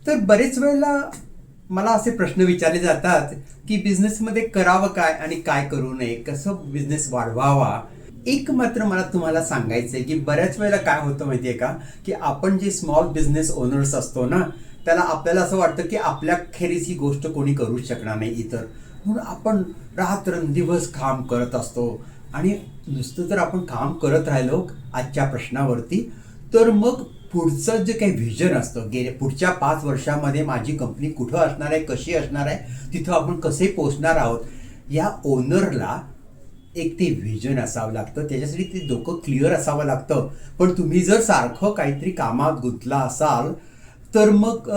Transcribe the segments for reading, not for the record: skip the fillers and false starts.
तर बरेच वेळेला मला असे प्रश्न विचारले जातात की बिझनेसमध्ये करावं काय आणि काय करू नये, कसं बिझनेस वाढवावा. एक मात्र मला तुम्हाला सांगायचं आहे की बऱ्याच वेळेला काय होतं माहिती आहे का, की आपण जे स्मॉल बिझनेस ओनर्स असतो ना, त्याला आपल्याला असं वाटतं की आपल्या खेरीज ही गोष्ट कोणी करू शकणार नाही इतर, म्हणून आपण रात्रंदिवस काम करत असतो. आणि नुसतं जर आपण काम करत राहिलो आजच्या प्रश्नावरती, तर मग पुढचं जे काही व्हिजन असतं, गेले पुढच्या 5 वर्षामध्ये माझी कंपनी कुठं असणार आहे, कशी असणार आहे, तिथं आपण कसे पोचणार आहोत, या ओनरला एक ते व्हिजन असावं लागतं. त्याच्यासाठी ते डोकं क्लिअर असावं लागतं. पण तुम्ही जर सारखं काहीतरी कामात गुंतला असाल, तर मग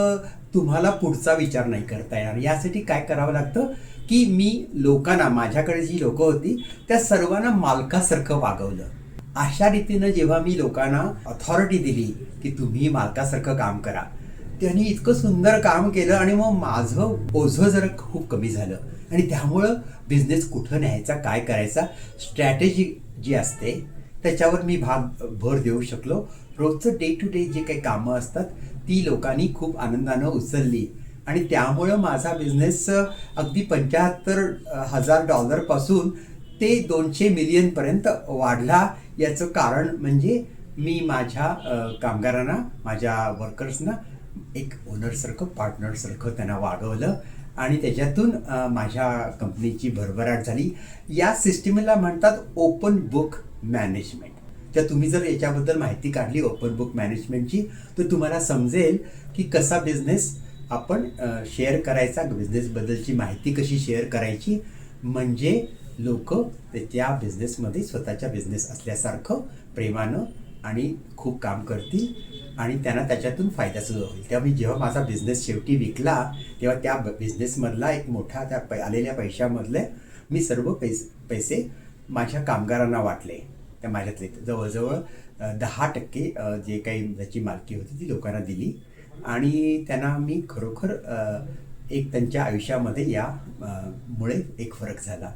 तुम्हाला पुढचा विचार नाही करता येणार. यासाठी काय करावं लागतं, की मी लोकांना, माझ्याकडे जी लोकं होती त्या सर्वांना मालकासारखं वागवलं. अशा रीतीनं जेव्हा मी लोकांना अथॉरिटी दिली की तुम्ही मालकासारखं काम करा, त्यांनी इतकं सुंदर काम केलं आणि मग माझं ओझं जरा खूप कमी झालं. आणि त्यामुळं बिझनेस कुठं न्यायचा, काय करायचा, स्ट्रॅटेजी जी असते त्याच्यावर मी भर देऊ शकलो. रोजचं डे टू डे जे काही कामं असतात ती लोकांनी खूप आनंदानं उचलली. आणि त्यामुळं माझा बिझनेस अगदी $75,000 ते 200 मिलियनपर्यंत वाढला. याचं कारण म्हणजे मी माझ्या कामगारांना, माझ्या वर्कर्सना एक ओनरसारखं, पार्टनरसारखं त्यांना वागवलं. आणि त्याच्यातून माझ्या कंपनीची भरभराट झाली. या सिस्टीमला म्हणतात ओपन बुक मॅनेजमेंट. तर तुम्ही जर याच्याबद्दल माहिती काढली ओपन बुक मॅनेजमेंटची, तर तुम्हाला समजेल की कसा बिझनेस आपण शेअर करायचा, बिझनेसबद्दलची माहिती कशी शेअर करायची, म्हणजे लोक त्या बिझनेसमध्ये स्वतःच्या बिझनेस असल्यासारखं प्रेमानं आणि खूप काम करतील आणि त्यांना त्याच्यातून फायदासुद्धा होईल. त्यामुळे जेव्हा माझा बिझनेस शेवटी विकला, तेव्हा त्या बिझनेसमधला एक मोठा त्या आलेल्या पैशामधले मी सर्व पैसे माझ्या कामगारांना वाटले. त्या माझ्यातले जवळजवळ 10% जे काही त्याची मालकी होती ती लोकांना दिली. आणि त्यांना मी खरोखर एक त्यांच्या आयुष्यामध्ये या मुळे एक फरक झाला.